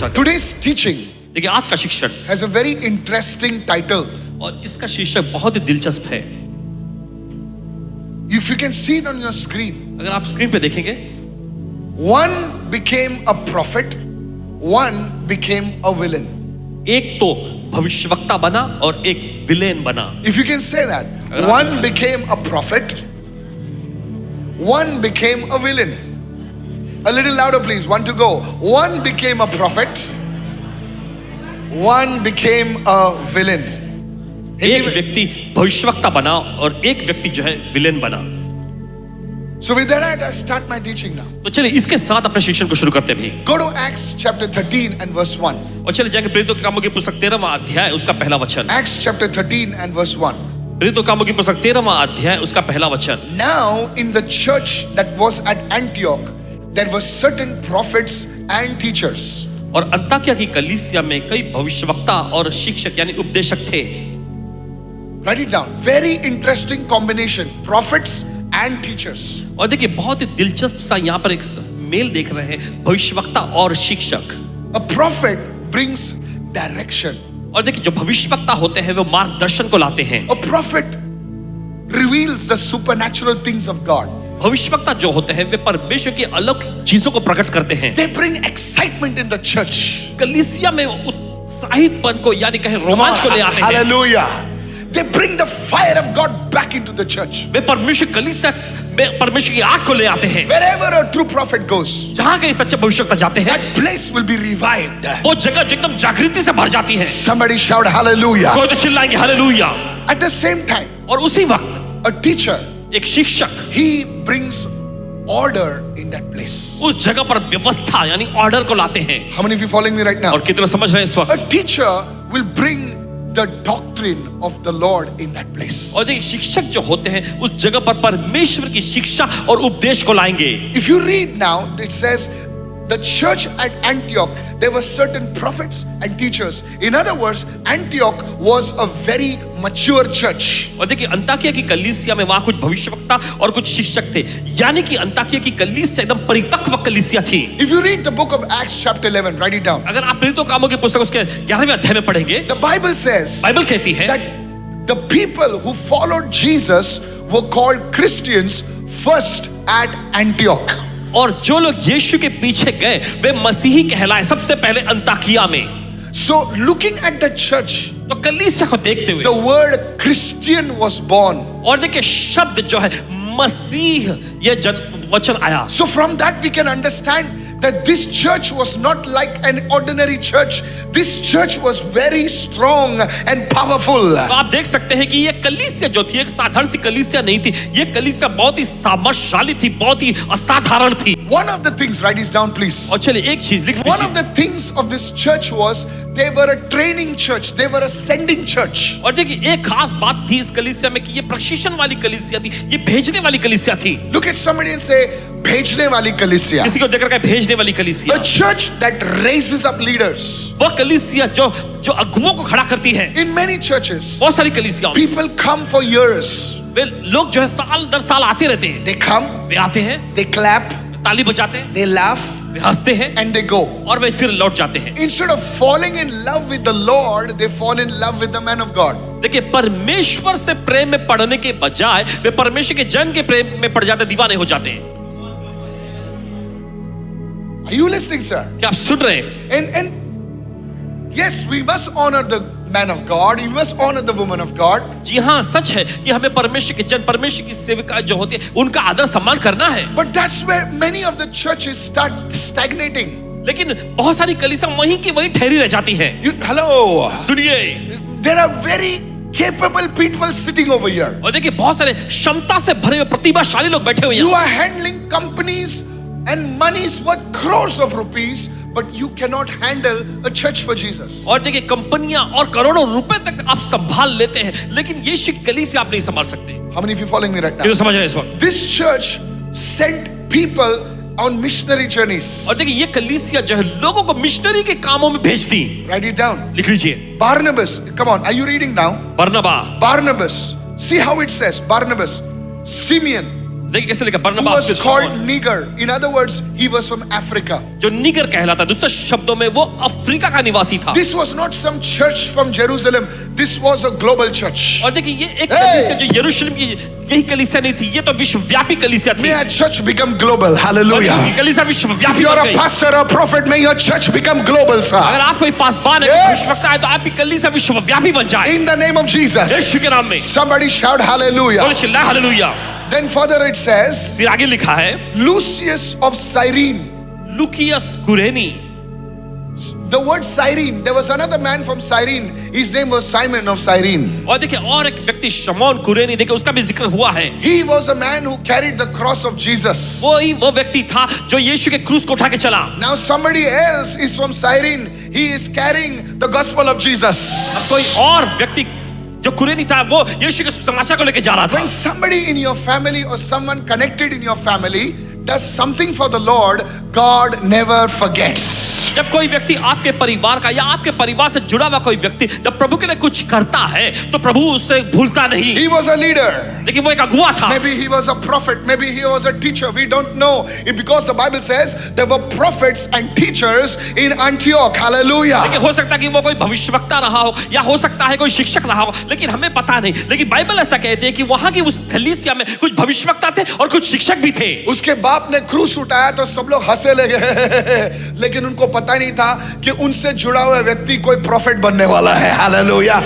प्रकट। Today's teaching देखिए आज का शिक्षण has a very interesting title. और इसका शीर्षक बहुत ही दिलचस्प है। If you can see it on your screen, अगर आप स्क्रीन पे देखेंगे, one became a prophet, one became a villain. एक तो भविष्यवक्ता बना और एक विलेन बना। If you can say that, one became a prophet, one became a villain. A little louder, please. One to go. One became a prophet, one became a villain. एक व्यक्ति भविष्यवक्ता बना और एक व्यक्ति जो है विलेन बना। So with that, I start my teaching now. तो चलिए इसके साथ अपने शिक्षण को शुरू करते भी। Go to Acts chapter 13 and verse 1. और चलिए जाके प्रेरितों के कामों की पुस्तक 13वां अध्याय उसका पहला वचन। Acts chapter 13 and verse 1. प्रेरितों के कामों की पुस्तक 13वां अध्याय उसका पहला वचन। Now in the church that was at Antioch, there were certain prophets and teachers. और अंताकिया की कलीसिया में कई भविष्यवक्ता और शिक्षक यानी उपदेशक थे। Write it down. Very interesting combination. Prophets and teachers. और देखिए बहुत ही दिलचस्प सा यहाँ पर एक मेल देख रहे हैं, भविष्यवक्ता और शिक्षक। A prophet brings direction. और देखिए जो भविष्यवक्ता होते हैं वो मार्गदर्शन को लाते हैं। A prophet reveals the supernatural things of God. भविष्यवक्ता जो होते हैं वे परमेश्वर की अलौकिक चीजों को प्रकट करते हैं। They bring excitement in the church. कलीसिया में उत्साहितपन को यानी कहें रोमांच को ले आते हैं। Hallelujah. They bring the fire of God back into the church. वे परमेश्वर कलीसिया में परमेश्वर की आग को ले आते हैं। Wherever a true prophet goes, जहां कहीं सच्चे भविष्यवक्ता जाते हैं, that place will be revived. वो जगह जो एकदम जागृति से भर जाती है। Somebody shout hallelujah. कोई तो चिल्लाएंगे hallelujah. At the same time, और उसी वक्त a teacher, एक शिक्षक he brings order in that place. उस जगह पर व्यवस्था यानी ऑर्डर को लाते हैं। How many of you following me right now? और कितने समझ रहे हैं इस वक्त? A teacher will bring the doctrine of the Lord in that place. और देखिए शिक्षक जो होते हैं उस जगह पर परमेश्वर की शिक्षा और उपदेश को लाएंगे। If you read now, it says the church at Antioch, there were certain prophets and teachers. In other words, Antioch was a very mature church. और देखिए अंताकिया की कलीसिया में वहां कुछ भविष्यवक्ता और कुछ शिक्षक थे, यानी कि अंताकिया की कलीसिया एकदम परिपक्व कलीसिया थी। If you read the book of Acts chapter 11, write it down. अगर आप प्रेरितों के कामों की पुस्तक उसके 11वें अध्याय में पढ़ेंगे, The Bible says बाइबल कहती है that the people who followed Jesus were called Christians first at Antioch. और जो लोग यीशु के पीछे गए वे मसीही कहलाए सबसे पहले अंताकिया में। So looking at the church, तो कलीसिया को देखते हुए the word Christian was born. और देखिए शब्द जो है मसीह ये वचन आया। So from that we can understand that this church was not like an ordinary church. This church was very strong and powerful. तो आप देख सकते हैं कि ये कलीसिया जो थी एक साधारण सी कलीसिया नहीं थी, ये कलीसिया बहुत ही सामर्थशाली थी, बहुत ही असाधारण थी। One of the things, write this down please. और चलिए एक चीज लिख One of लीजिए। the things of this church was they were a training church. They were a sending church. और देखिए एक खास बात थी इस कलीसिया में कि ये प्रशिक्षण वाली कलीसिया थी, ये भेजने वाली कलीसिया थी। Look at somebody and say, भेजने वाली कलीसिया. किसी को देखकर कहे भेजने वाली कलीसिया। A church that raises up leaders. वो कलीसिया जो अगुवों को खड़ा करती है। In many churches, बहुत सारी कलीसियाओं में people come for years. वे लोग जो है साल दर साल आते रहते हैं। They come, वे आते हैं, they clap, ताली बजाते हैं, they laugh, वे हंसते हैं and they go. और वे फिर लौट जाते हैं। Instead of falling in love with the Lord, they fall in love with the man of God. देखिए परमेश्वर से प्रेम में पड़ने के बजाय वे परमेश्वर के जन के प्रेम में पड़ जाते, दीवाने हो जाते हैं। Are you listening, sir? क्या आप सुन रहे हैं? And yes, we must honor the man of God. We must honor the woman of God. जी हाँ सच है कि हमें परमेश्वर के जन, परमेश्वर की सेविका जो होती है उनका आदर सम्मान करना है। But that's where many of the churches start stagnating. लेकिन बहुत सारी कलीसियां वहीं की वहीं ठहरी रह जाती हैं। Hello. सुनिए, There are very capable people sitting over here. और देखिए बहुत सारे क्षमता से भरे हुए प्रतिभाशाली लोग बैठे हुए You हैं। are handling companies and monies worth crores of rupees, but you cannot handle a church for Jesus. और देखिए कंपनियां और करोड़ों रुपए तक आप संभाल लेते हैं, लेकिन यीशु की कलीसिया आप नहीं संभाल सकते। How many of you following me right now? ये तो समझ रहे हैं इस वक्त? This church sent people on missionary journeys. और देखिए ये कलीसिया जो है लोगों को मिशनरी के कामों में भेजती। Write it down. लिख लीजिए। Barnabas, come on, are you reading now? बरनबा, Barnabas, see how it says, Barnabas, Simeon, देखिए कैसे लिखा, who बरनबास was फिर called शमौन, Niger. In other words, he was from Africa. जो निगर कहलाता, दूसरे शब्दों में वो अफ्रीका का निवासी था। This was not some church from Jerusalem. This was a global church. और देखिए ये एक कलीसिया जो यरूशलेम की यही कलीसिया नहीं थी, ये तो विश्वव्यापी कलीसिया थी। May our church become global. Hallelujah. और ये कलीसिया If विश्वव्यापी you are बन a गई। pastor or a prophet, may your church become global, sir. अगर आप कोई पासबान है, Yes. भविष्यवक्ता है, तो आपकी कलीसिया विश्वव्यापी बन जाए। In the name of Jesus. यीशु के नाम में। Somebody shout hallelujah. बोलो चिल्ला hallelujah. Then further it says, फिर आगे लिखा है, Lucius of Cyrene. लुकियस कुरेनी। The word Cyrene, there was another man from Cyrene. His name was Simon of Cyrene. और देखिए और एक व्यक्ति शमौन कुरेनी, देखिए उसका भी जिक्र हुआ है। He was a man who carried the cross of Jesus. वो व्यक्ति था जो यीशु के क्रूस को उठा के चला। Now somebody else is from Cyrene. He is carrying the gospel of अब Jesus. कोई और व्यक्ति जो कुरेनी था, वो यीशु के समाचार को लेके जा रहा था। When somebody in your family or someone connected in your family does something for the Lord, God never forgets. जब कोई व्यक्ति आपके परिवार का या आपके परिवार से जुड़ा हुआ कोई व्यक्ति जब प्रभु के लिए कुछ करता है, तो प्रभु उससे भूलता नहीं। He was a leader. लेकिन वो एक अगुवा था। Maybe he was a prophet. Maybe he was a teacher. We don't know. Because the Bible says there were prophets and teachers in Antioch. Hallelujah. लेकिन हो सकता है कि वो कोई भविष्यवक्ता रहा हो या हो सकता है कोई शिक्षक रहा हो, लेकिन हमें पता नहीं। लेकिन बाइबल ऐसा कहती है कि वहां की उस कलीसिया में कुछ भविष्यवक्ता थे और कुछ शिक्षक भी थे। उसके बाप ने क्रूस उठाया तो सब लोग हंसे लगे, लेकिन उनको पता नहीं था कि उनसे जुड़ा हुआ व्यक्ति कोई प्रॉफिट बनने वाला है। Hallelujah.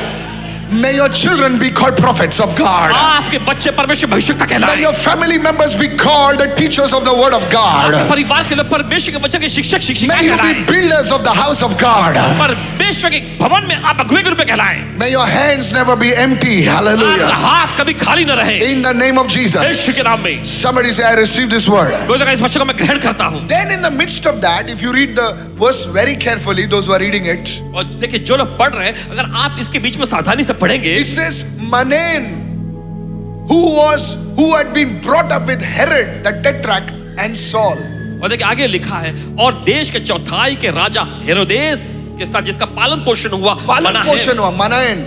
May your children be called prophets of God. आपके बच्चे परमेश्वर भविष्यवक्ता May कहलाएं। your family members be called the teachers of the word of God. आपके परिवार के लोग परमेश्वर के वचन के शिक्षक शिक्षिका May you कहलाएं। be builders of the house of God. परमेश्वर के भवन में आप अगुवे के रूप में कहलाएं। May your hands never be empty. आपका Hallelujah. हाथ कभी खाली न रहे। In the name of Jesus. यीशु के नाम में। Somebody say, I received this word. कोई लगा इस वचन को मैं ग्रहण करता हूँ। Then in the midst of that, if you read the verse very carefully, those who are reading it, और देखिए जो लोग पढ़ रहे हैं, अगर आप इसके बीच में सावधानी से पढ़ेंगे, it says Manaen, who had been brought up with Herod the Tetrarch and Saul. और देखिए आगे लिखा है, और देश के चौथाई के राजा हेरोदेस के साथ जिसका पालन पोषण हुआ पालन पोषण हुआ Manaen.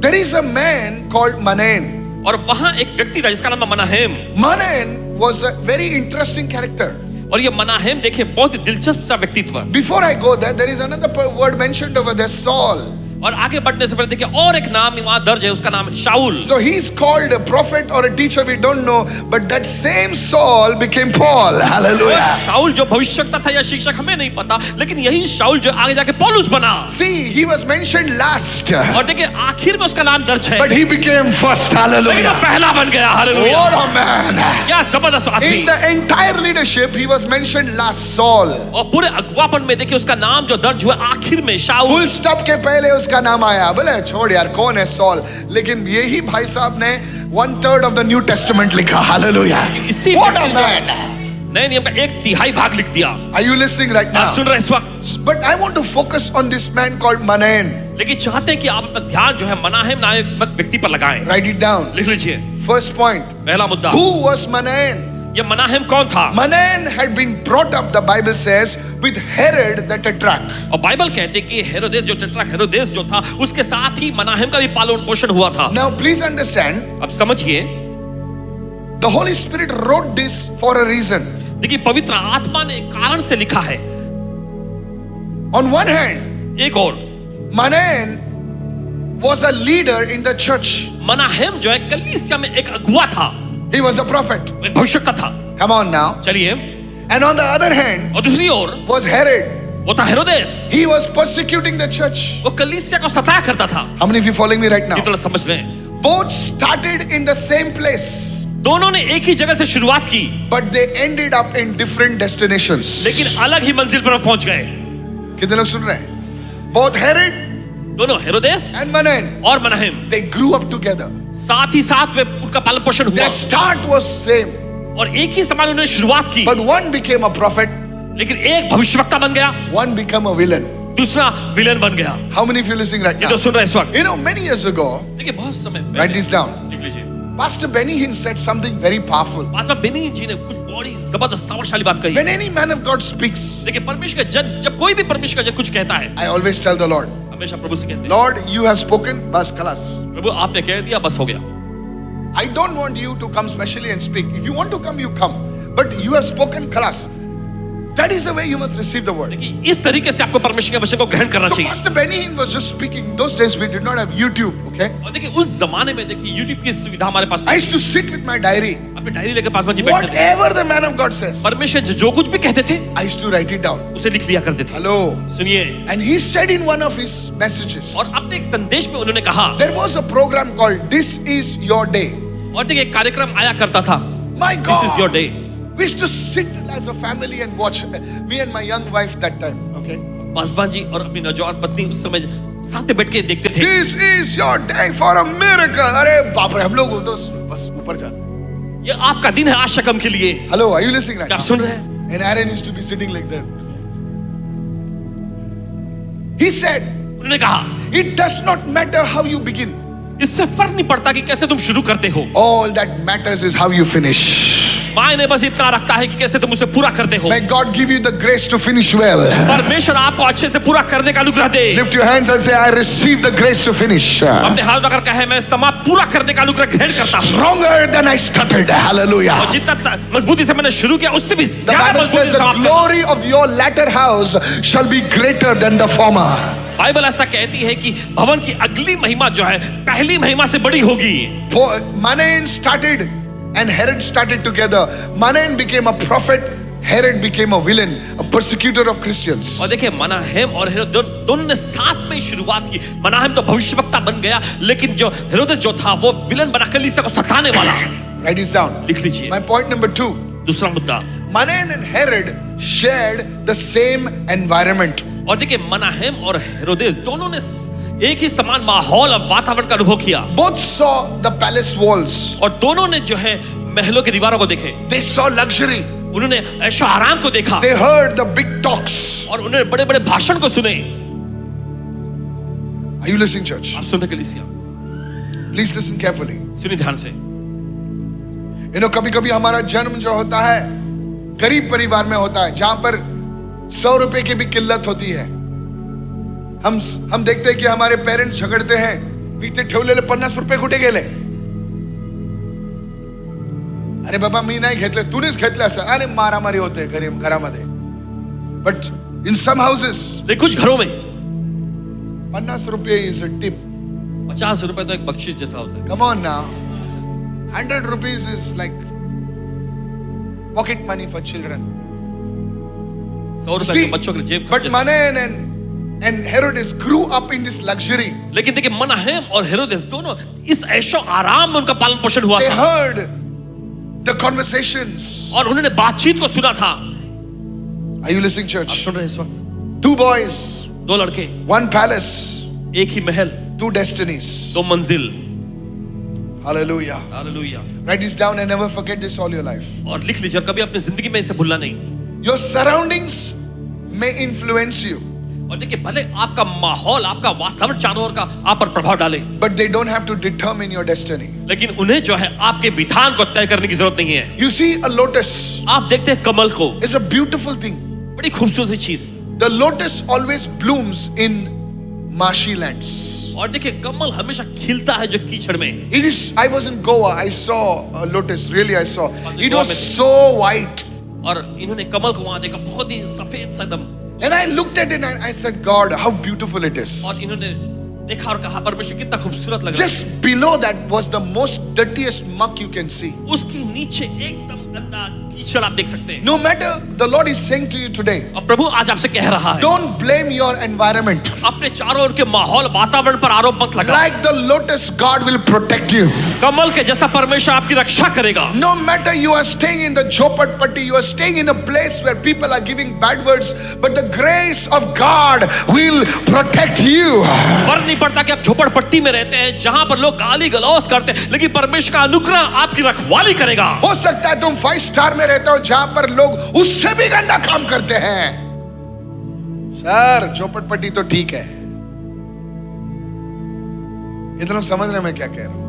There is a man called Manaen. और वहां एक व्यक्ति था जिसका नाम मनाहेम। Manaen was a very interesting character. और ये मनाहेम देखिए बहुत ही दिलचस्प सा व्यक्तित्व। Before I go there, there is another word mentioned over there, Saul. और आगे बढ़ने से पहले देखिए और एक नाम वहां दर्ज है, उसका नाम है शाऊल। So he's called a prophet or a teacher, we don't know, but that same Saul became Paul. Hallelujah. शाऊल जो भविष्यवक्ता था या शिक्षक हमें नहीं पता, लेकिन यही शाऊल जो आगे जाके पौलुस बना। See, he was mentioned last, और देखिए आखिर में उसका नाम दर्ज है, but he became first. लेकिन वो Hallelujah. पहला बन गया। हालेलुया। What a man. क्या जबरदस्त आदमी। In the entire leadership, he was mentioned last, Saul. और पूरे अगुवापन में देखिए उसका नाम जो दर्ज हुआ आखिर में शाऊल। Full stop के पहले उसका नाम आया। बोले छोड़ यार कौन है सॉल, लेकिन यही भाई साहब ने 1/3 of the New Testament लिखा। Hallelujah. इसी What a में man. नए नियम का 1/3 भाग लिख दिया। Are you listening right आप now? सुन रहे हैं इस वक्त? But I want to focus on this man called Manaen. लेकिन चाहते हैं कि आप अपना ध्यान जो है मनाहेम नामक व्यक्ति पर लगाएं। Write it down. लिख लीजिए। First point. पहला मुद्दा, Who was Manaen? ये मनाहेम कौन था? Manaen had been brought up, the Bible says, with Herod the Tetrarch. और बाइबल कहते हैं कि हेरोदेस जो टेट्रार्क हेरोदेस जो था, उसके साथ ही मनाहेम का भी पालन पोषण हुआ था। Now please understand, अब समझिए, the Holy Spirit wrote this for a reason. देखिए पवित्र आत्मा ने एक कारण से लिखा है। On one hand, एक और Manaen was a leader in the church. मनाहेम जो है कलीसिया में एक अगुवा था, He was a prophet. एक भविष्यवक्ता था। Come on now. चलिए, And on the other hand और दूसरी ओर was Herod. वो था हेरोदेस। He was persecuting the church. वो कलीसिया को सताया करता था। How many of you following me right now? कितना समझ रहे हैं? Both started in the same place, दोनों ने एक ही जगह से शुरुआत की, but they ended up in different destinations. लेकिन अलग ही मंजिल पर पहुंच गए। कितने लोग सुन रहे हैं? Both Herod दोनों हेरोदेस and Manaen, और मनाहेम they grew up together. साथ ही साथ वे उनका पालन पोषण हुआ, Their start was same, और एक ही समान उन्होंने शुरुआत की। but one became a prophet, लेकिन एक भविष्यवक्ता बन गया, one became a villain. दूसरा विलेन बन गया। How many of you listening right ये now? तो सुन रहे हैं इस वक्त। You know, many years ago, देखिए बहुत समय write पहले, this down. लिख लीजिए, Pastor Benny Hinn said something very powerful. Pastor Benny ji ने कुछ बड़ी जबरदस्त सामर्थ्यशाली बात कही। When any man of God speaks, देखिए परमेश्वर का जन, जब कोई भी परमेश्वर का जन कुछ कहता है, I always tell the Lord, हमेशा प्रभु से कहते हैं, Lord, you have spoken, bas kalas. प्रभु आपने कह दिया, बस हो गया। I don't want you to come specially and speak. If you want to come, you come. But you have spoken class. That is the way you must receive the word. देखिए इस तरीके से आपको परमेश्वर के वचन को ग्रहण करना So चाहिए। Pastor Benny Hinn was just speaking. In those days we did not have YouTube, okay? और देखिए उस जमाने में देखिए YouTube की सुविधा हमारे पास I used to sit with my diary. अपनी डायरी लेकर पासवान जी बैठते थे। Whatever the man of God says, परमेश्वर जो कुछ भी कहते थे I used to write it down. उसे लिख लिया करते थे। Hello. सुनिए, And he said in one of his messages, और अपने एक संदेश में उन्होंने कहा, there was a program called This Is Your Day. और देखिए एक कार्यक्रम आया करता था, My This is your God. day। We used to sit as a family and watch. Me and my young wife that time, okay? Paswan ji और अपनी नौजवान पत्नी उस समय साथ में बैठ के देखते थे। This is your day for a miracle. अरे बाप रे, हम लोग तो बस ऊपर जाते। ये आपका दिन है आशकम के लिए। Hello, are you listening right क्या आप now? सुन रहे हैं? And Aaron used to be sitting like that. He said, उन्होंने कहा, it does not matter how you begin. इससे फर्क नहीं पड़ता कि कैसे तुम शुरू करते हो, All that matters is how you finish. मायने बस इतना रखता है कि कैसे तुम उसे पूरा करते हो। May God give you the grace to finish well. परमेश्वर आपको अच्छे से पूरा करने का अनुग्रह दे। Lift your hands and say, I receive the grace to finish. अपने हाथ उठाकर कहे, मैं समाप्त पूरा करने का अनुग्रह ग्रहण करता हूँ। Stronger than I started. Hallelujah. और जितना मजबूती से मैंने शुरू किया उससे भी The ज्यादा Bible मजबूती says से the समाप्त करता हूँ। glory of your latter house shall be greater than the former. Bible ऐसा कहती है कि भवन की अगली महिमा जो है पहली महिमा से बड़ी होगी। Manaen started and Herod started together. Manaen became a prophet. Herod became a villain, a persecutor of Christians. और देखिए मनाहेम और हेरोद दोनों ने साथ में ही शुरुआत की। मनाहेम तो भविष्यवक्ता बन गया, लेकिन जो हेरोदेस जो था वो विलन बना कलीसिया को सताने वाला। Write this down. लिख लीजिए। My point number 2. दूसरा मुद्दा, Manaen and Herod shared the same environment. और देखिए मनाहेम और हेरोदेस दोनों ने एक ही समान माहौल और वातावरण का अनुभव किया। Both saw the palace walls. और दोनों ने जो है महलों की दीवारों को देखे, They saw luxury. उन्होंने ऐशो आराम को देखा, They heard the big talks. और उन्होंने बड़े बड़े भाषण को सुने। Are you listening, church? आप सुन रहे कलीसिया? Please listen carefully. सुनिए ध्यान से। You know, कभी-कभी हमारा जन्म जो होता है गरीब परिवार में होता है, जहां पर 100 रुपए की भी किल्लत होती है। हम देखते हैं कि हमारे पेरेंट्स झगड़ते हैं, नीचे ठेवलेले 50 रुपये कुठे गेले? अरे बाबा मी नाही घेतले, तूनेच घेतले असं. अरे मारामारी होते घरामध्ये. बट इन सम हाउसेस कुछ घरों में 50 रुपये इज अ टिप. 50 रुपए तो एक बख्शिश जैसा होता है। Come on now. 100 rupees is like pocket money for children. 100 रुपए See, के बच्चों के जेब but खर्चे से। Manaen and Herodes grew up in this luxury. लेकिन देखिए मनाहेम और हेरोदेस दोनों इस ऐशो आराम में उनका पालन पोषण हुआ They था, heard the conversations. और उन्होंने बातचीत को सुना था। Are you listening, आप church? सुन रहे हैं इस वक्त? 2 boys, 2 लड़के, 1 palace, एक ही महल, 2 destinies. 2 मंजिल। Hallelujah. Hallelujah. Write this down and never forget this all your life. और लिख लीजिए, और कभी अपनी जिंदगी में इसे भूलना नहीं। Your surroundings may influence you, और देखिए भले आपका माहौल, आपका वातावरण चारों ओर का आप पर प्रभाव डाले, but they don't have to determine your destiny. लेकिन उन्हें जो है आपके विधान को तय करने की जरूरत नहीं है। You see, a lotus आप देखते हैं कमल को, is a beautiful thing. बड़ी खूबसूरत सी चीज। The lotus always blooms in marshy lands. और देखिए कमल हमेशा खिलता है जो कीचड़ में। It is. I was in Goa. I saw a lotus. Really, I saw. It was so white. और इन्होंने कमल को वहां देखा, बहुत ही सफेद सा एकदम। And I looked at it and I said, God, how beautiful it is. और इन्होंने देखा और कहा, परमेश्वर कितना खूबसूरत लग रहा है। Just below that was the most dirtiest muck you can see. उसके नीचे एकदम गंदा कीचड़ आप देख सकते हैं। No matter, the Lord is saying to you today, और प्रभु आज आपसे कह रहा है, don't blame your environment. अपने चारों ओर के माहौल वातावरण पर आरोप मत लगाओ। Like the lotus, God will protect you. कमल के जैसा परमेश्वर आपकी रक्षा करेगा। No matter you are staying in the Jhopatpatti, you are staying in a place where people are giving bad words, but the grace of God will protect you. फर्क नहीं पड़ता कि आप झोपड़पट्टी में रहते हैं, जहां पर लोग गाली गलौज करते हैं, लेकिन परमेश्वर का अनुग्रह आपकी रखवाली करेगा। हो सकता है तुम 5 स्टार में रहते हो जहां पर लोग उससे भी गंदा काम करते हैं। सर झोपड़पट्टी तो ठीक है। इतना लोग समझ रहे हैं मैं क्या कह रहा हूं?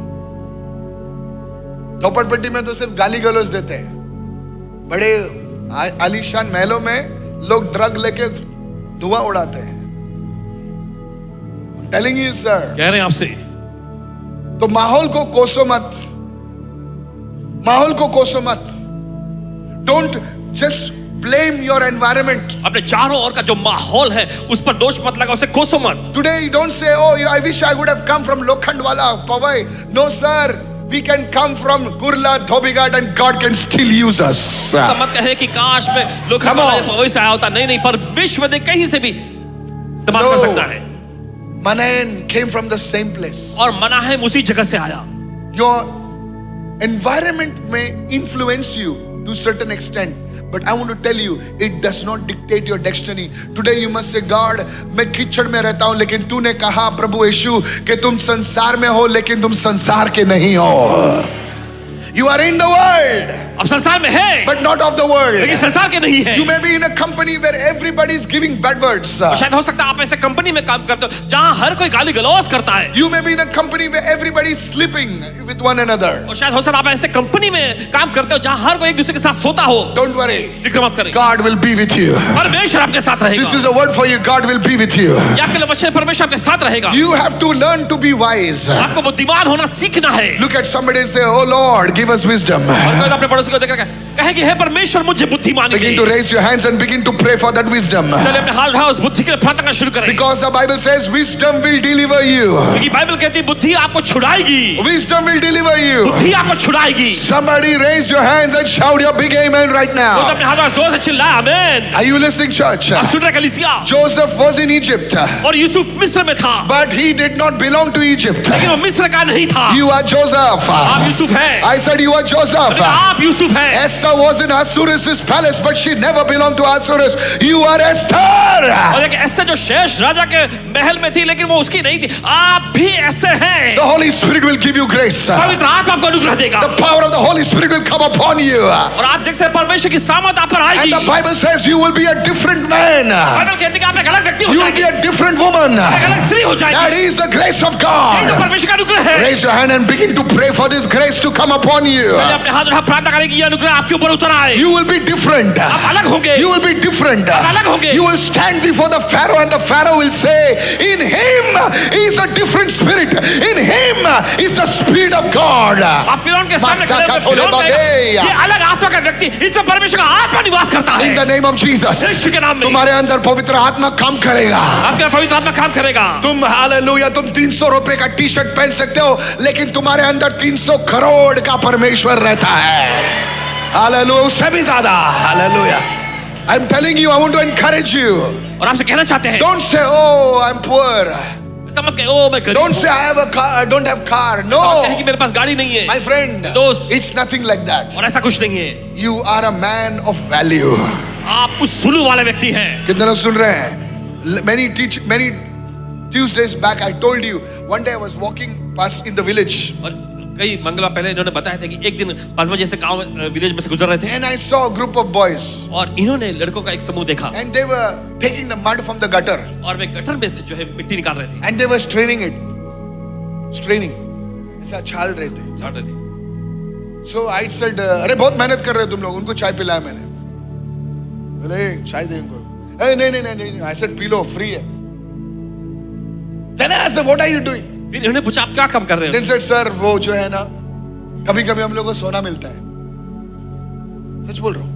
झोपड़पट्टी में तो सिर्फ गाली गलौज देते हैं। बड़े आलीशान महलों में लोग ड्रग लेके धुआं उड़ाते हैं। I'm telling you, sir. कह रहे हैं आपसे। तो माहौल को कोसो मत, माहौल को कोसो मत. Don't just blame your environment. अपने चारों ओर का जो माहौल है उस पर दोष मत लगा, उसे कोसो मत. Today don't say, oh, I wish I would have come from Lokhandwala, Powai. No sir, we can come from Kurla, Dhobigat and God can still use us. ऐसा मत कहे कि काश मैं लोग Come on. वही से आया होता. नहीं, पर विश्व ने कहीं से भी इस्तेमाल कर सकता है. Manaen came from the same place. और मनाहेम उसी जगह से आया. Your environment may influence you to a certain extent, but I want to tell you, it does not dictate your destiny. Today you must say, God, मैं कीचड़ में रहता हूं, लेकिन तूने कहा प्रभु यीशु कि तुम संसार में हो, लेकिन तुम संसार के नहीं हो. You are in the world, अब संसार में है, but not of the world. लेकिन संसार के नहीं है. You may be in a company where everybody is giving bad words. और शायद हो सकता है आप ऐसे कंपनी में काम करते हो जहां हर कोई गाली गलौज करता है. You may be in a company where everybody is sleeping with one another. और शायद हो सकता है आप ऐसे कंपनी में काम करते हो जहां हर कोई एक दूसरे के साथ सोता हो. Don't worry, फिक्र मत करें, God will be with you. परमेश्वर आपके साथ रहेगा. This is a word for you. God will be with you. ये आपके लिए वचन है, परमेश्वर आपके साथ रहेगा. You have to learn to be wise. आपको बुद्धिमान होना सीखना है. Look at somebody and say, oh Lord, give us wisdom. और कोई तो अपने पड़ोसी को देख कर कहे कि हे परमेश्वर मुझे बुद्धिमानी Begin they. to raise your hands and begin to pray for that wisdom. चलिए अपने हाथ उठाओ, उस बुद्धि के लिए प्रार्थना करना शुरू करें. Because the Bible says wisdom will deliver you. क्योंकि बाइबल कहती है बुद्धि आपको छुड़ाएगी. Wisdom will deliver you. बुद्धि आपको छुड़ाएगी. Somebody raise your hands and shout your big amen right वो तो now. अपने हाथों में जोर से चिल्लाए आमीन. Are you listening, church? आप सुन रहे कलीसिया? Joseph was in Egypt, और यूसुफ मिस्र में था, but he did not belong to Egypt. लेकिन वो मिस्र का नहीं था. You are Joseph. आप यूसुफ हैं. I said you are Joseph. आप यूसुफ हैं. Esther was in Ahasuerus' palace, but she never belonged to Ahasuerus. You are Esther. और एक एस्तर जो शेष राजा के महल में थी, लेकिन वो उसकी नहीं थी. आप भी एस्तर हैं. The Holy Spirit will give you grace. पवित्र आत्मा आपको अनुग्रह देगा. The power of the Holy Spirit will come upon you. और आप देख सकते हैं परमेश्वर की सामर्थ आप पर And आएगी. the Bible says you will be a different man. Bible कहती है कि आप एक अलग व्यक्ति हो You will be जाएंगे, a different woman. एक अलग स्त्री हो That जाएगी. is the grace of यही तो God. परमेश्वर का अनुग्रह है. Raise your hand and begin to pray for this grace to come upon you. चलिए अपने हाथ उठा प्रार्थना करें कि ये अनुग्रह आपके ऊपर उतर आए. You will be different. आप अलग होंगे. You will be different. अलग होंगे. You will stand before the Pharaoh and the Pharaoh will say, in him is a different spirit. In him is the spirit of God. आप फिरौन के सामने खड़े होकर फिरौन कहेगा, ये अलग आत्मा का व्यक्ति, इसमें परमेश्वर का आत्मा निवास करता है. In the name of Jesus. यीशु के नाम में तुम्हारे अंदर पवित्र आत्मा काम करेगा. आपके पवित्र आत्मा काम करेगा. तुम हालेलुया, तुम 300 रुपए का टी शर्ट पहन सकते हो, लेकिन तुम्हारे अंदर 300 करोड़ का परमेश्वर रहता है. हालेलुया, उससे भी ज्यादा. Hallelujah. I'm telling you, I want to encourage you. और आपसे कहना चाहते हैं, Don't say, oh, I'm poor. ऐसा मत कहे, ओ मैं गरीब Don't हूं. say, I have a car, I don't have car. No, मत कहे कि मेरे पास गाड़ी नहीं है. my friend, दोस्त. it's nothing like that. और ऐसा कुछ नहीं है. You are a man of value. आप उस सुलू वाले व्यक्ति हैं. कितने लोग सुन रहे हैं? Many Tuesdays back, I told you, one day I was walking past in the village. और कई मंगलवार पहले इन्होंने बताया था कि एक दिन पासमा जैसे गांव विलेज में से गुजर रहे थे, And I saw a group of boys. और इन्होंने लड़कों का एक समूह देखा, And they were taking the mud from the gutter. और वे गटर में से जो है मिट्टी निकाल रहे थे, And they were straining it. Straining. ऐसा छाल रहे थे. झाड़ रहे थे. So I said, अरे बहुत मेहनत कर रहे हो तुम लोग. उनको चाय पिलाया मैंने. बोले चाय दे उनको. नहीं. I said P low, free है. Then I asked them, what are you doing? फिर इन्होंने पूछा आप क्या काम कर रहे हो? Then said, sir, वो जो है ना, कभी कभी हम लोग को सोना मिलता है. सच बोल रहा हूं.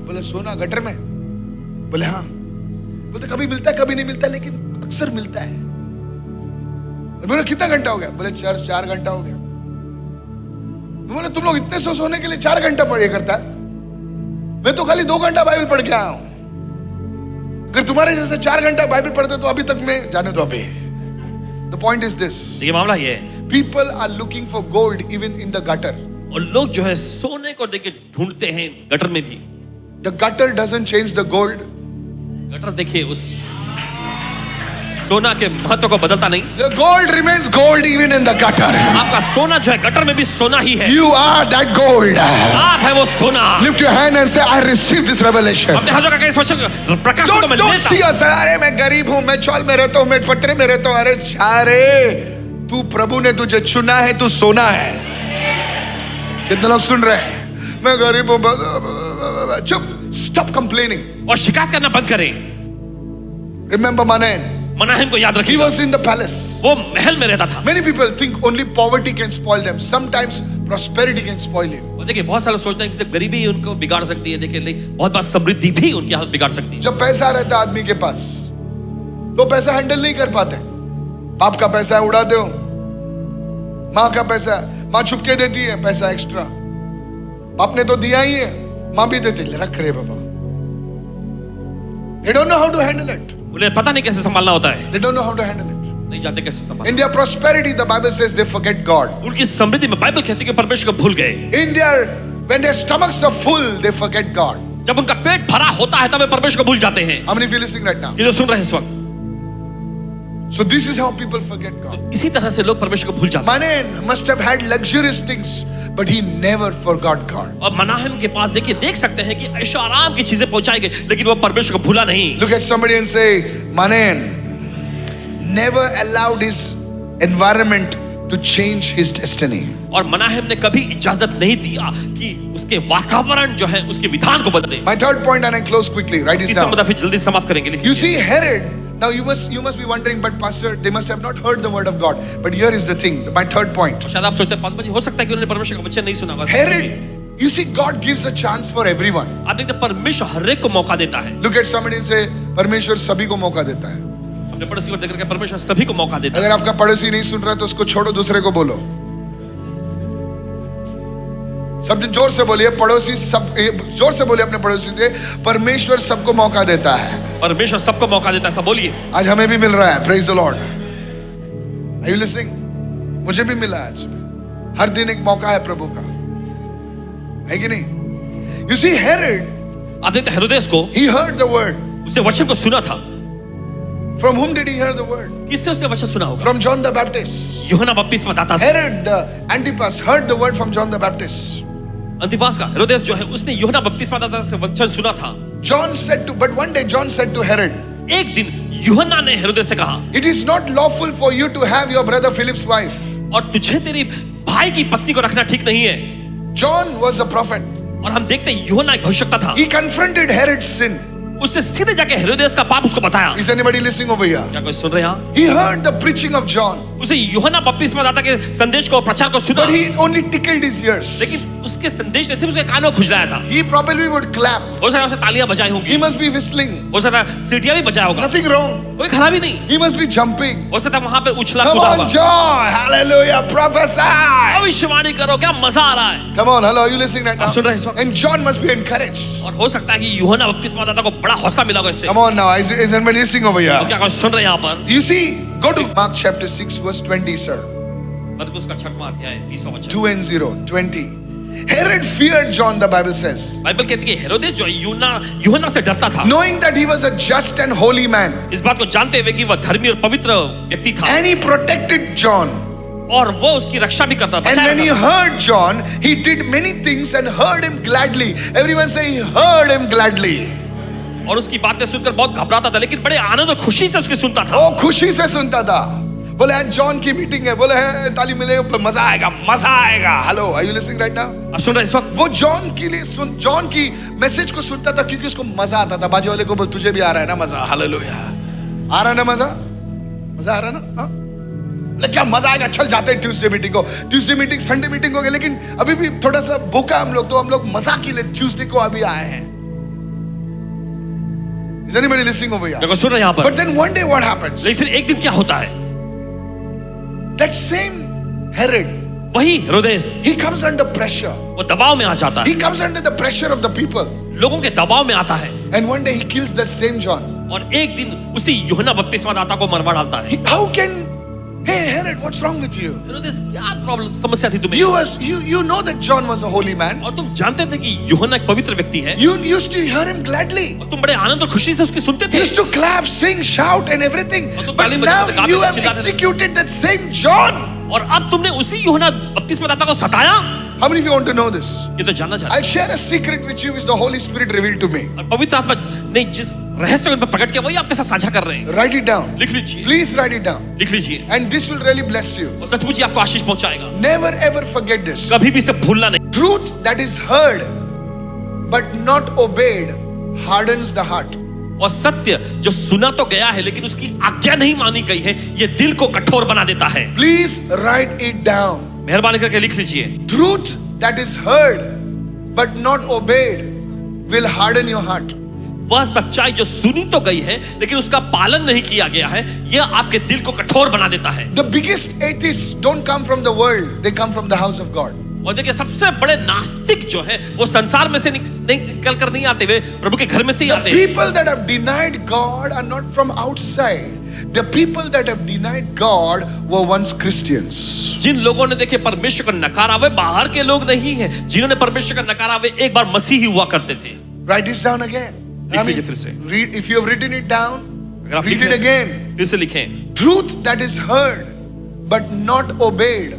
बोले सोना गटर में? बोले हाँ. बोलते कभी मिलता है, कभी नहीं मिलता, लेकिन अक्सर मिलता है. बोले कितना घंटा हो गया? बोले 4 घंटा हो गया. बोले तुम लोग इतने सोने के लिए 4 घंटा पढ़े करता है? मैं तो खाली 2 घंटा बाइबल पढ़ के आया हूं. अगर तुम्हारे जैसे 4 घंटा बाइबल पढ़ते तो अभी तक मैं जाने दो. अभी The point is this. ये मामला ये है, People are looking for gold even in the gutter. और लोग जो है सोने को देखे ढूंढते हैं गटर में भी. The gutter doesn't change the gold. Gutter देखिए उस सोना के महत्व को बदलता नहीं. The gold remains gold even in the gutter. आपका सोना जो है गटर में भी सोना ही है. You are that gold. आप है वो सोना. Lift your hand and say, I received this revelation. अपने हाथों का कहीं स्पर्श प्रकाश को मैं Don't लेता. see us. अरे मैं गरीब हूँ, मैं चौल में रहता हूँ, मैं पटरे में रहता हूँ. अरे चारे, तू प्रभु ने तुझे चुना है, तू सोना है. कितने लोग सुन रहे हैं? मैं गरीब हूँ. चुप. Stop complaining. और शिकायत करना बंद करें. Remember Manaen. मनाहेम को याद He रखिए, was in the palace. वो महल में रहता था. Many people think only poverty can spoil them. Sometimes Prosperity can spoil you. और देखिए बहुत सारे लोग सोचते हैं कि सिर्फ गरीबी ही उनको बिगाड़ सकती है, देखिए नहीं, बहुत बार समृद्धि भी उनकी हालत बिगाड़ सकती है। जब पैसा रहता है आदमी के पास तो पैसा हैंडल नहीं कर पाते। बाप का पैसा है उड़ा दो, माँ का पैसा है, माँ छुपके देती है पैसा एक्स्ट्रा, बाप ने तो दिया ही है, माँ भी देती है, रख रहे बाबा। They don't know how to handle it. उन्हें पता नहीं कैसे संभालना होता है, They don't know how to handle it. नहीं जानते कैसे संभालना। In their prosperity, the Bible says they forget God. उनकी समृद्धि में बाइबल कहती है कि परमेश्वर को भूल गए। In their, when their stomachs are full, they forget God. जब उनका पेट भरा होता है तब वे परमेश्वर को भूल जाते हैं। How many of you listening right now? ये जो सुन रहे हैं इस वक्त, So this is how people forget God. इसी तरह से लोग परमेश्वर को भूल जाते हैं। Manaen must have had luxurious things, but he never forgot God. और मनाहेम के पास देखिए, देख सकते हैं कि ऐशो आराम की चीजें पहुंचाई गई, लेकिन वो परमेश्वर को भूला नहीं। Look at somebody and say, Manaen never allowed his environment to change his destiny. और मनाहेम ने कभी इजाजत नहीं दिया कि उसके वातावरण जो है उसके विधान को बदले। My third point, and I close quickly. Write this तीसरा down. मुद्दा फिर जल्दी समाप्त करेंगे। लिखिए। You see, Herod. Now you must be wondering, but Pastor, they must have not heard the word of God. But here is the thing. My third point. और शायद आप सोचते हैं पास हो सकता है कि उन्होंने परमेश्वर का वचन नहीं सुना होगा। Herod. You see, God gives a chance for everyone. आप देखते हैं परमेश्वर हर एक को मौका देता है। Look at somebody and say, परमेश्वर सभी को मौका देता है। अपने पड़ोसी को देख करके परमेश्वर सभी को मौका देता है। अगर आपका पड़ोसी नहीं सुन रहा तो उसको छोड़ो, दूसरे को बोलो। सब जोर से बोलिए, पड़ोसी सब, जोर से बोलिए अपने पड़ोसी से, परमेश्वर सबको मौका देता है। परमेश्वर सबको मौका देता है, सब बोलिए। आज हमें भी मिल रहा है, praise the Lord. Are you listening? मुझे भी मिला आज सुबह। हर दिन एक मौका है प्रभु का, है कि नहीं? यू सी हेरोड, आप देखते हैं हेरोदेस को, he heard the word. उसने वचन को सुना था। From whom did he hear the word? किससे उसने वचन सुना होगा? From John the Baptist. यूहन्ना बपतिस्मा दाता से। Herod the Antipas heard the word from John the Baptist. अंतिपास का हेरोदेस जो है उसने यूहन्ना बपतिस्मा दाता से वचन सुना था। John said to, but one day John said to Herod, एक दिन यूहन्ना ने हेरोदेस से कहा, it is not lawful for you to have your brother Philip's wife. और तुझे तेरी भाई की पत्नी को रखना ठीक नहीं है। John was a prophet. और हम देखते हैं यूहन्ना एक भविष्यवक्ता था। He confronted Herod's sin. उससे सीधे जाके हेरोदेस का पाप उसको बताया। Is anybody listening over here? क्या कोई सुन रहे हैं यहाँ? He heard the preaching of John, उसे यूहन्ना बपतिस्मा दाता के संदेश को, प्रचार को सुना, but he only tickled his ears. लेकिन उसके संदेश ने सिर्फ उसके कानों में खुजलाया था। He probably would clap. हो सकता है उसे तालियां बजाई He होंगी, must be whistling. हो सकता है सीटियां भी बजाया होगा, Nothing wrong. कोई खराबी नहीं। He must be jumping. हो सकता है वहां पे उछला Come कूदा on, होगा। John. Hallelujah. Prophesy. भविष्यवाणी करो, क्या मजा आ रहा है। Come on. Hello. Are you listening right now? आप सुन रहे हैं इस वक्त? And John must be encouraged. और हो सकता है कि यूहन्ना बपतिस्मा दाता को बड़ा हौसला मिला होगा इससे। Come on now. Is anybody listening over तो here? क्या कोई सुन रहे हैं यहाँ पर? You see, go to Mark chapter 6 verse 20, sir. मरकुस का 6वां अध्याय 20वां वचन। 2 and 0, 20. Herod feared John, the Bible says, Bible कहती है हेरोदेस जो है यूहन्ना से डरता था, knowing that he was a just and holy man. इस बात को जानते हुए कि वह धर्मी और पवित्र व्यक्ति था, And he protected John. और वो उसकी रक्षा भी करता था, And बचाया when he करता था। heard John, he did many things and heard him gladly. Everyone say he heard him gladly. और उसकी बातें सुनकर बहुत घबराता था, लेकिन बड़े आनंद और खुशी से उसकी सुनता था। वो खुशी से सुनता था। बोले आज जॉन की मीटिंग है, बोले हैं ताली मिले, मजा आएगा, मजा आएगा। Hello, are you listening right now? आप सुन रहे हैं इस वक्त? वो जॉन के लिए जॉन की मैसेज को सुनता था क्योंकि उसको मजा आता था। बाजू वाले को बोल, तुझे भी आ रहा है ना मजा? हालेलुया। आ रहा है ना मजा? मजा आ रहा है ना? हाँ? बोले क्या मजा आएगा, चल जाते हैं ट्यूसडे मीटिंग को। ट्यूसडे मीटिंग संडे मीटिंग हो गई, लेकिन अभी भी थोड़ा सा भूखा हम लोग, तो हम लोग मजा के लिए ट्यूसडे को अभी आए हैं। Is anybody listening over here? देखो सुन रहे हैं यहाँ पर? But then one day what happens? लेकिन फिर एक दिन क्या होता है? That same Herod, वही हेरोदेस, he comes under pressure. वो दबाव में आ जाता He है, comes under the pressure of the people. लोगों के दबाव में आता है, And one day he kills that same John. और एक दिन उसी यूहन्ना बपतिस्मा दाता को मरवा डालता है। How can, hey Herod, what's wrong with you? हेरोदेस, क्या प्रॉब्लम, समस्या थी तुम्हें? You know that John was a holy man. और तुम जानते थे कि यूहन्ना एक पवित्र व्यक्ति है, You used to hear him gladly. और तुम बड़े आनंद और खुशी से उसकी सुनते You थे। used to clap, sing, shout and everything. और तुम But ताली now बजाते, गाते you थे, have चिल्लाते थे। executed that same John. और अब तुमने उसी यूहन्ना बपतिस्मा दाता को सताया। How many of you want to know this? ये तो जानना चाहते I'll share a secret with you which the Holy Spirit revealed to me. हैं। और पवित्र आत्मा ने जिस रहस्य को इन पर प्रकट किया वही आपके साथ साझा कर रहे हैं। Write it down. लिख लीजिए, Please write it down. लिख लीजिए, And this will really bless you. और सचमुच ही आपको आशीष पहुंचाएगा। Never ever forget this. कभी भी इसे भूलना नहीं। Truth that is heard but not obeyed hardens the heart. और सत्य जो सुना तो गया है लेकिन उसकी आज्ञा नहीं मानी गई है, ये दिल को कठोर बना देता है। Please write it down. मेहरबानी करके लिख लीजिए, Truth that is heard but not obeyed will harden your heart. वह सच्चाई जो सुनी तो गई है लेकिन उसका पालन नहीं किया गया है, यह आपके दिल को कठोर बना देता है। The biggest atheists don't come from the world, they come from the house of God. और देखिए सबसे बड़े नास्तिक जो है वो संसार में से निकल कर नहीं आते, वे प्रभु के घर में से ही The आते हैं। people that have denied God are not from outside. The people that have denied God were once Christians. जिन लोगों ने देखे परमेश्वर को नकारा, वे बाहर के लोग नहीं हैं। जिन्होंने परमेश्वर का नकारा, वे एक बार मसीही हुआ करते थे। Write this down again. लिख लीजिए फिर से। Read, if you have written it down, अगर आप read लिख it रहे हैं, again. फिर से लिखें। Truth that is heard but not obeyed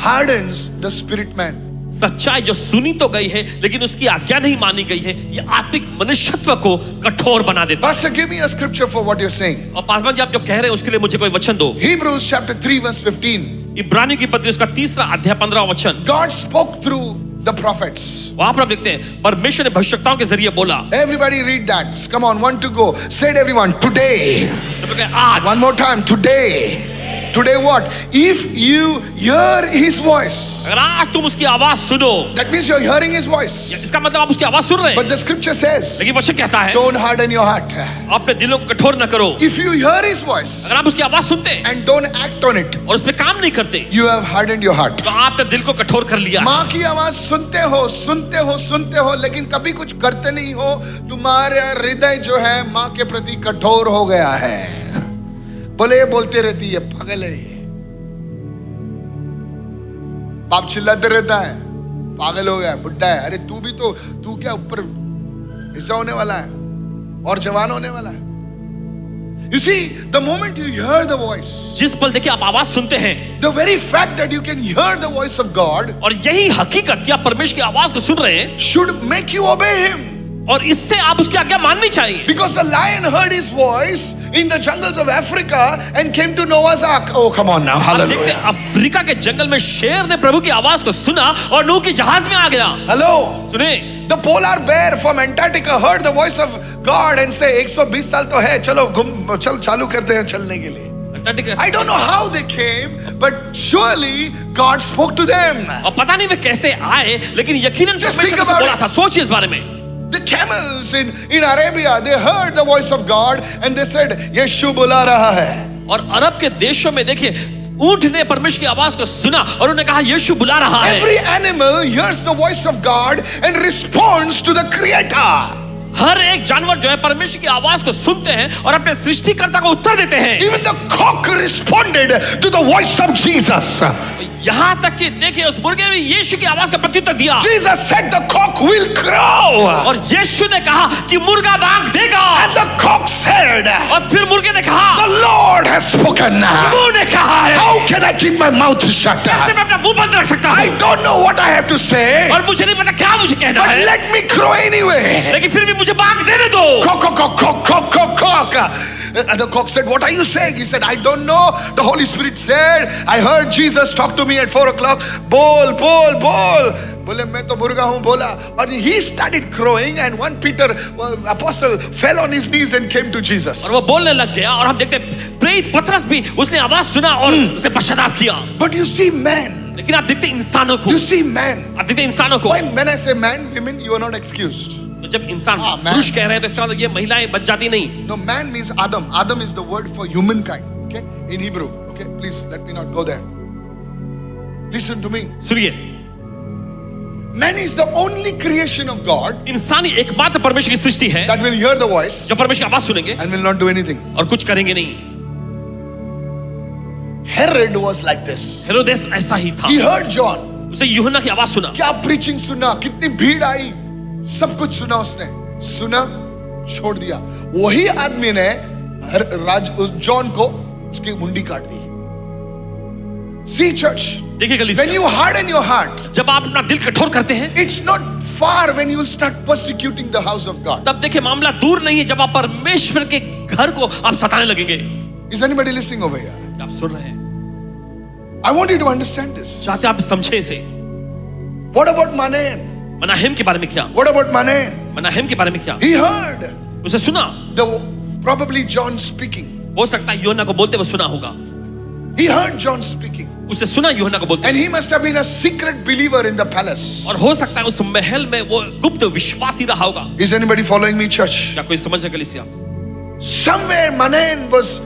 hardens the spirit man. सच्चाई जो सुनी तो गई है लेकिन उसकी आज्ञा नहीं मानी गई है, यह आत्मिक मनुष्यत्व को कठोर बना देता है। Pastor, give me a scripture for what you're saying. और पासवान जी, आप जो कह रहे हैं उसके लिए मुझे कोई वचन दो। Hebrews chapter 3 verse 15. इब्रानियों की पत्री उसका 3 अध्याय 15 वचन। God spoke through the prophets. वहां पर हम देखते हैं परमेश्वर ने भविष्यवक्ताओं के जरिए बोला। Everybody read that. Come on, one to go. Say it everyone. Today. सब लोग कहें, आज। One more time. Today. Today what? If you hear his voice. अगर आज तुम उसकी आवाज सुनो, That means you're hearing his voice. इसका मतलब आप उसकी आवाज सुन रहे हैं। But the scripture says, लेकिन वचन कहता है, don't harden your heart. अपने दिलों को कठोर न करो। If you hear his voice अगर आप उसकी आवाज सुनते हैं and don't act on it, और उस पर काम नहीं करते, you have hardened your heart. तो आपने दिल को कठोर कर लिया। माँ की आवाज सुनते हो, सुनते हो, सुनते हो, लेकिन कभी कुछ करते नहीं हो। तुम्हारा हृदय जो है माँ के प्रति कठोर हो गया है। बोले ये बोलते रहती है, पागल है ये। बाप चिल्लाते रहता है, पागल हो गया, बुड्ढा है। अरे तू भी तो, तू क्या ऊपर ऐसा होने वाला है और जवान होने वाला है। You see, the moment you hear the voice, जिस पल देखिए आप आवाज सुनते हैं, the very fact that you can hear the voice of God और यही हकीकत कि आप परमेश्वर की आवाज को सुन रहे हैं, should make you obey him. और इससे आप उसकी आज्ञा माननी चाहिए। Because a lion heard his voice in the jungles of Africa and came to Noah's ark. Oh, come on now, आप देखते हैं, hallelujah. अफ्रीका के जंगल में शेर ने प्रभु की आवाज को सुना और नूह की जहाज में आ गया। Hello. सुने, The polar bear from Antarctica heard the voice of God and say, 120 साल तो है, चलो चल चालू करते हैं चलने के लिए. Antarctica. I don't know how they came, but surely God spoke to them. और पता नहीं वे कैसे आए, लेकिन यकीनन Just परमेश्वर think से about बोला it. था। सोचिए इस बारे में। The camels in Arabia, they heard the voice of God and they said, यीशु बुला रहा है. और अरब के देशों में देखिए, ऊंट ने परमेश्वर की आवाज को सुना और उन्होंने कहा यीशु बुला रहा है। Every animal hears the voice of God and responds to the Creator. हर एक जानवर जो है परमेश्वर की आवाज को सुनते हैं और अपने सृष्टिकर्ता को उत्तर देते हैं। Even the cock responded to the voice of Jesus. यहाँ तक कि देखिए उस मुर्गे ने यीशु की आवाज का प्रत्युत्तर दिया। Jesus said the cock will crow. और यीशु ने कहा कि मुर्गा बाग देगा। And the cock said, और फिर मुर्गे ने कहा, the Lord has spoken. प्रभु ने कहा है। How can I keep my mouth shut? कैसे मैं अपना मुंह बंद रख सकता I हूँ? don't know what I have to say, और मुझे नहीं पता क्या मुझे कहना but है, let me crow anyway. लेकिन फिर भी मुझे बाग देने दो। Cock, cock, cock, cock, cock, cock, cock. And the cock said, what are you saying? He said, I don't know. The Holy Spirit said, I heard Jesus talk to me at 4 o'clock. Bol, bol, bol. बोले मैं तो मुर्गा हूँ बोला. और he started crowing and 1 Peter apostle fell on his knees and came to Jesus. और वो बोलने लग गया और हम देखते हैं प्रेरित पतरस भी उसने आवाज सुना और उसने पश्चाताप किया। But you see man. लेकिन आप देखते हैं इंसानों को, You see man. आप देखते हैं इंसानों को। When I say man, women, you are not excused. तो जब इंसान हाँ, man. पुरुष कह रहे हैं तो इसका मतलब ये महिलाएं बच जाती नहीं। No, man means Adam. Adam is the word for humankind. Okay, in Hebrew. Okay, please let me not go there. Listen to me. सुनिए, Man is the only creation of God इंसान ही एकमात्र परमेश्वर की सृष्टि है that will hear the voice जो परमेश्वर की आवाज सुनेंगे and will not do anything. और कुछ करेंगे नहीं। Herod was like this. हेरोदेस ऐसा ही था। He heard John. उसे यूहन्ना की आवाज सुना। क्या preaching सुना, कितनी भीड़ आई, सब कुछ सुना उसने, सुना, छोड़ दिया। वही आदमी ने उस जॉन को उसकी मुंडी काट दी। See church, देखिए when कलीसिया, you harden your heart, जब आप अपना दिल कठोर करते हैं, it's not far when you start persecuting the house of God. तब देखिए मामला दूर नहीं है जब आप परमेश्वर के घर को आप सताने लगेंगे। Is anybody listening over here? आप सुन रहे हैं? I want you to understand this. चाहते आप समझे इसे। What about Manahem? मनाहेम के बारे में क्या? What about Manahem? मनाहेम के बारे में क्या? He heard उसे सुना। probably John speaking. हो सकता है यूहन्ना को बोलते हुए सुना होगा। He heard John speaking. उसे सुना यूहन्ना को बोलते And he must have been a secret believer in the palace. और हो सकता है उस महल में वो गुप्त विश्वासी रहा होगा। Is anybody following me, church? क्या कोई समझ सके कलीसिया? Somewhere Manaen was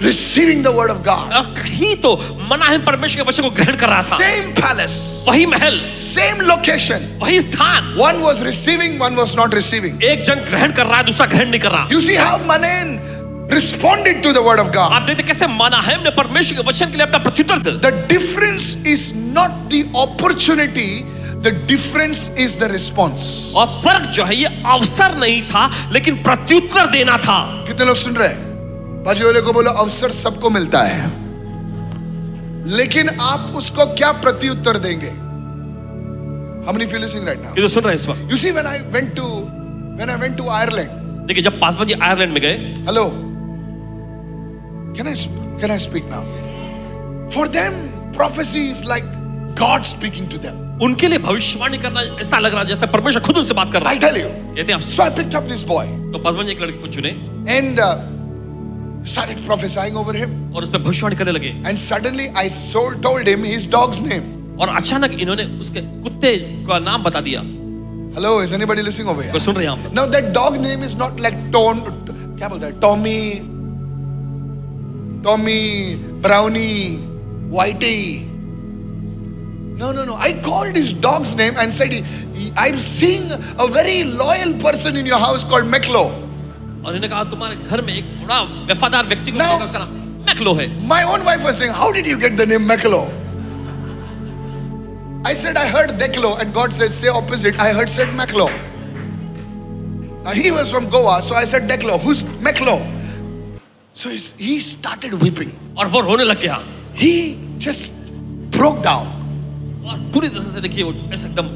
receiving the word of God. और कहीं तो मनाहेम परमेश्वर के वचन को ग्रहण कर रहा था। Same palace, वही महल, same location. वही स्थान। One was receiving, one was not receiving. एक जन ग्रहण कर रहा है, दूसरा ग्रहण नहीं कर रहा। You see how Manaen responded to the word of God. आप देखते कैसे मनाहेम ने परमेश्वर के वचन के लिए अपना प्रत्युत्तर दिया। The difference is not the opportunity, the difference is the response. और फर्क जो है ये अवसर नहीं था, लेकिन प्रत्युत्तर देना था। कितने लोग सुन रहे हैं? बाजू वाले को बोलो, अवसर सबको मिलता है, लेकिन आप उसको क्या प्रत्युत्तर देंगे? How many of you listening right now? ये तो सुन रहे हैं इस वक्त। You see, when I went to Ireland. देखिए जब पासवान जी आयरलैंड में गए, Hello. Can I speak now? For them, prophecy is like God speaking to them. उनके लिए भविष्यवाणी करना ऐसा लग रहा जैसे परमेश्वर खुद उनसे बात कर रहा I'll है। tell you. कहते हैं आपसे। So I picked up this boy तो पासवान जी एक लड़के को चुने and started prophesying over him. और उस पर भविष्यवाणी करने लगे। And suddenly I told him his dog's name. और अचानक इन्होंने उसके कुत्ते का नाम बता दिया। Hello, is anybody listening over here? कोई सुन रहे हैं आप? Now that dog name is not like क्या बोलते हैं? Tommy, Brownie, Whitey. No. I called his dog's name and said, I'm seeing a very loyal person in your house called Meklo. और इन्होंने कहा तुम्हारे घर में एक बड़ा वफादार व्यक्ति को Now- देखा, उसका नाम मैक्लो है। My own wife was saying, how did you get the name Meklo? I said, I heard Deklo, and God said, say opposite. I said Meklo. Now he was from Goa, so I said Deklo. Who's Meklo? So he started weeping. और वो रोने लग गया He just broke down. और पूरी तरह से देखिए वो ऐसे एकदम।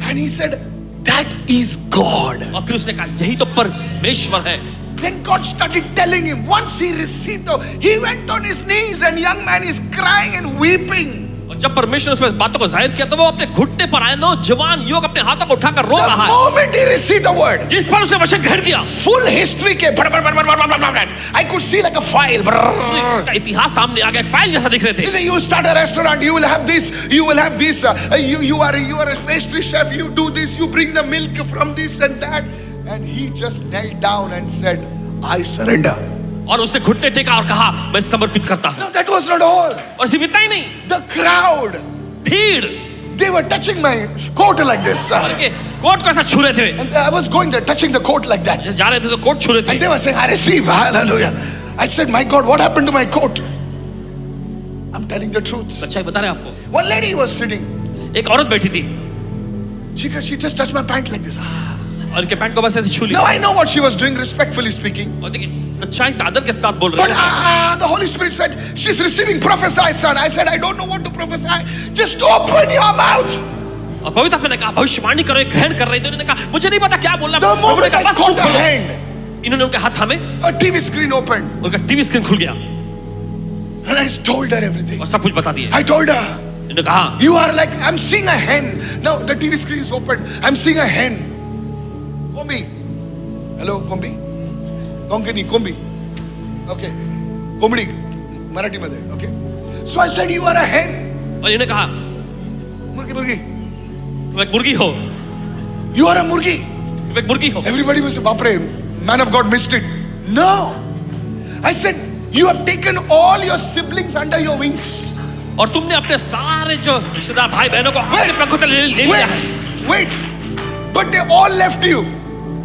And he said, that is God. और फिर उसने कहा यही तो परमेश्वर है। Then God started telling him, once he received, he went on his knees and young man is crying and weeping. और जब परमेश्वर ने उस बातों को जाहिर किया तो वो अपने घुटने पर आए, नौजवान युवक अपने हाथों को उठाकर रो The रहा है। moment he received the word, जिस पर उसने वचन ग्रहण किया, full history came. I could see like a file. उसका इतिहास सामने आ गया, एक फाइल जैसा दिख रहे थे। He said, you start a restaurant, you will have this, you will have this. You are a pastry chef, you do this, you bring the milk from this and that. And he just knelt down and said, I surrender. और उसने घुटने टेका और कहा मैं समर्पित करता हूँ। No, that was not all. और सिर्फ इतना ही नहीं, The crowd, भीड़ they were touching my coat like this. और के कोट को ऐसा छू रहे थे। And I was going there, touching the coat like that. जैसे जा रहे थे तो कोट छू रहे And थे। they were saying, I receive, hallelujah. I said, my God, what happened to my coat? I'm telling the truth. सच्चाई बता रहे हैं आपको। One lady was sitting. एक औरत बैठी थी She just touched my pant like this. और इनके पैंट को बस ऐसे छू Now लिया। I know what she was doing, respectfully speaking. और देखिए सच्चाई से आदर के साथ बोल रहे But हैं। the Holy Spirit said, she's receiving, prophesy, son. I said, I don't know what to prophesy. Just open your mouth. और पवित्र आत्मा ने कहा भविष्यवाणी करो, घृण कर रही थी। उन्होंने कहा मुझे नहीं पता क्या बोलना। The प्रभु ने moment कहा, I बस caught मुंह the खोलो। hand, इन्होंने उनके हाथ थामे, a TV screen opened. उनका टीवी स्क्रीन खुल गया And I told her everything. और सब कुछ बता दिया। I told her, इन्होंने कहा you are like, I'm seeing a hen. Now the TV screen is opened. I'm seeing a hen. Kombi. Hello, Kombi? Konkani, Kombi. Okay. Komdi. Marathi madhe. Okay. So I said, you are a hen. और इन्होंने कहा Murgi. तुम एक मुर्गी हो, You are a murgi. तुम एक मुर्गी हो। Everybody was, Bapre, man of God missed it. No. I said, you have taken all your siblings under your wings. और तुमने अपने सारे जो रिश्तेदार भाई बहनों को अपने पंखों तले ले लिया है, Wait. But they all left you.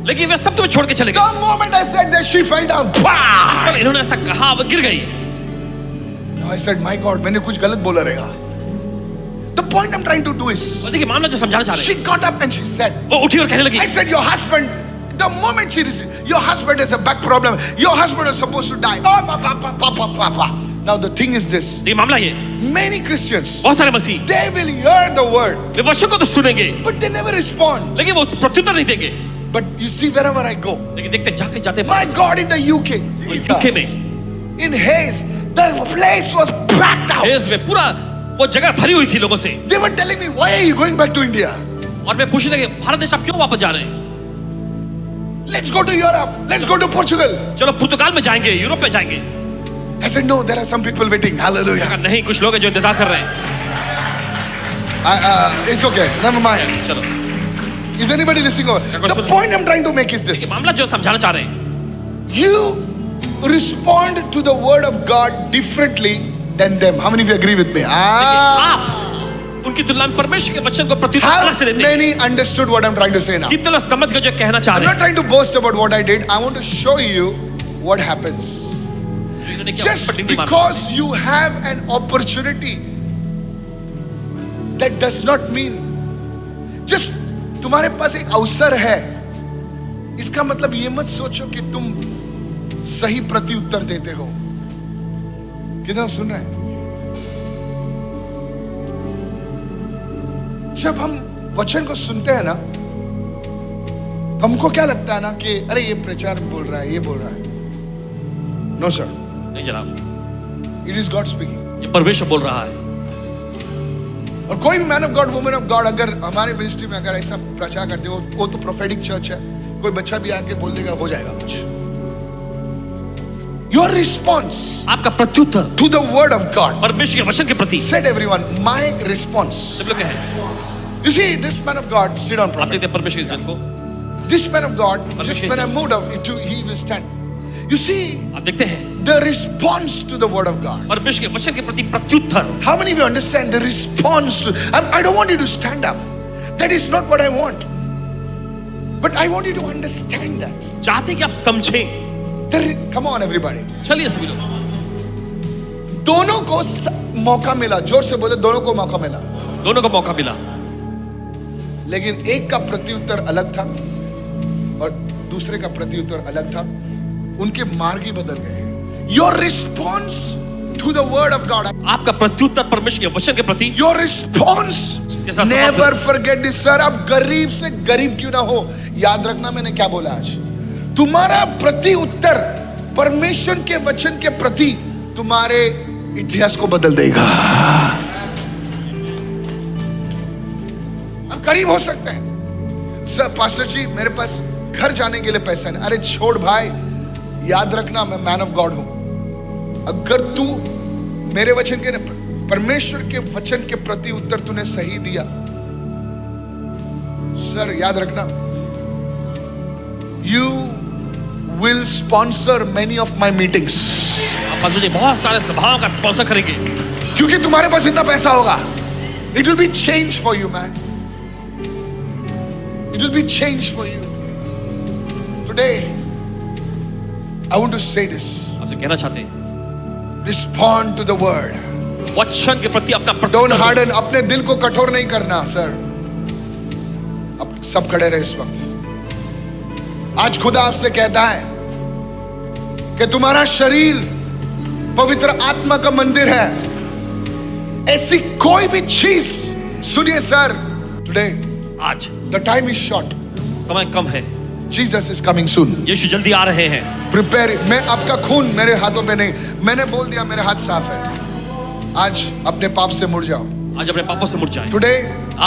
लेकिन वे सब तुम्हें छोड़ के चले The गए। moment I said that, she fell down. इस Pah! पर इन्होंने ऐसा कहा वो गिर गई। Now I said, my God, मैंने कुछ गलत बोला रहेगा. The point I'm trying to do is, और देखिए मामला जो समझाना चाह रहे she got up and she said, हैं, वो उठी और कहने लगी I said, your husband, the moment she received, your husband has a back problem. Your husband is supposed to die. Oh, papa. Now the thing is this, ये मामला ये, many Christians, बहुत सारे मसीह they will hear the word, वे वचन को तो सुनेंगे but they never respond. लेकिन वो प्रत्युत्तर नहीं देंगे। But you see, wherever I go, लेकिन देखते जाते जाते my God, in the UK, UK in Hayes, the place was packed out. हेस में पूरा वो जगह भरी हुई थी लोगों से। They were telling me, why are you going back to India? और वे पूछने लगे भारत देश आप क्यों वापस जा रहे हैं? Let's go to Europe. Let's go to Portugal. चलो पुर्तगाल में जाएंगे, यूरोप में जाएंगे। I said, no, there are some people waiting. Hallelujah. कहा, नहीं, कुछ लोग हैं जो इंतजार कर रहे हैं। It's okay. Never mind. चलो, Is anybody listening? The point I'm trying to make is this. मामला जो समझाना चाह रहे हैं, You respond to the word of God differently than them. How many of you agree with me? आप उनकी तुलना में परमेश्वर के वचन को प्रत्युत्तर अलग से How देते हैं। many understood what I'm trying to say now? कितने लोग समझ गए जो कहना चाह I'm रहे not हैं? trying to boast about what I did. I want to show you what happens. इन्होंने क्या Just पट्टी नहीं मारा। because you have an opportunity, that does not mean just तुम्हारे पास एक अवसर है, इसका मतलब ये मत सोचो कि तुम सही प्रत्युत्तर देते हो। कितना सुन रहे हैं? जब हम वचन को सुनते हैं ना, तो हमको क्या लगता है ना कि अरे ये प्रचार बोल रहा है, ये बोल रहा है। नो सर, नहीं जनाब, इट इज गॉड स्पीकिंग। ये परमेश्वर बोल रहा है। और कोई भी man of God, woman of God अगर हमारे मिनिस्ट्री में अगर ऐसा प्रचार करते हो, वो तो प्रोफेटिक चर्च है। कोई बच्चा भी आके बोल देगा, हो जाएगा कुछ। योर रिस्पॉन्स, आपका प्रत्युत्तर to the word of God, परमेश्वर के वचन के प्रति। Said everyone, my response. सब लोग कहें, you see this man of God, sit down आप प्रॉफिट। देखते हैं परमेश्वर के वचन को, this man of God, just परमेश्वर when I moved up to he will stand. You see आप देखते हैं the response to the word of God. परमेश्वर के वचन के प्रति प्रत्युत्तर। How many of you understand the response to? I don't want you to stand up. That is not what I want. But I want you to understand that. चाहते हैं कि आप समझें। Come on, everybody. चलिए सभी लोग, दोनों को मौका मिला। जोर से बोले, दोनों को मौका मिला। दोनों को मौका मिला, लेकिन एक का प्रत्युत्तर अलग था और दूसरे का प्रत्युत्तर अलग था। उनके मार्ग ही बदल गए। Your response to the word of God. आपका प्रत्युत्तर परमेश्वर के वचन के प्रति। Your response. Never forget this, sir. आप गरीब से गरीब क्यों ना हो, याद रखना मैंने क्या बोला आज। तुम्हारा प्रति उत्तर परमेश्वर के वचन के प्रति तुम्हारे इतिहास को बदल देगा। हम गरीब हो सकते हैं। सर पास्टर जी, मेरे पास घर जाने के लिए पैसा नहीं। अरे छोड़ भाई, याद रखना मैं मैन ऑफ गॉड हूं। अगर तू मेरे वचन के, परमेश्वर के वचन के प्रति उत्तर तूने सही दिया, सर याद रखना, you will sponsor many of my meetings. आप मुझे बहुत सारे सभाओं का स्पॉन्सर करेंगे, क्योंकि तुम्हारे पास इतना पैसा होगा। It will be change for you man, it will be change for you. Today I want to say this. आपसे कहना चाहते हैं, Respond to the word. वचन के प्रति अपना Don't प्रत्युत्तर। harden. अपने दिल को कठोर नहीं करना सर। अब सब खड़े रहे इस वक्त। आज खुदा आपसे कहता है कि तुम्हारा शरीर पवित्र आत्मा का मंदिर है। ऐसी कोई भी चीज, सुनिए सर, टुडे आज the time is short. समय कम है, Jesus is coming soon. यीशु जल्दी आ रहे हैं। प्रिपेयर। मैं आपका खून मेरे हाथों में नहीं, मैंने बोल दिया मेरे हाथ साफ है। आज अपने पाप से मुड़ जाओ। आज अपने पापों से मुड़ जाएं। टुडे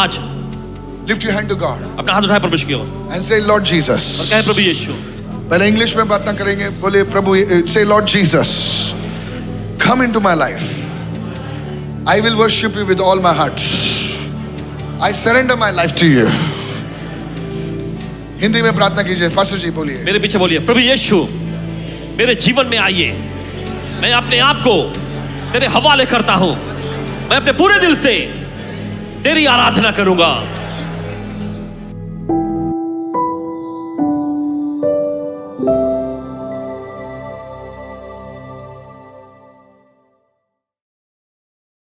आज lift your hand to God अपना हाथ उठाए परमेश्वर की ओर एंड से लॉर्ड और जीसस। कहे, प्रभु यीशु। पहले इंग्लिश में बात ना करेंगे, बोले प्रभु, say Lord Jesus, come into my life. I will worship you with all my heart. I surrender my life to you. Hindi में प्रार्थना कीजिए। पास्टर जी बोलिए। मेरे पीछे बोलिए, प्रभु यीशु मेरे जीवन में आइए। मैं अपने आप को तेरे हवाले करता हूं। मैं अपने पूरे दिल से तेरी आराधना करूंगा।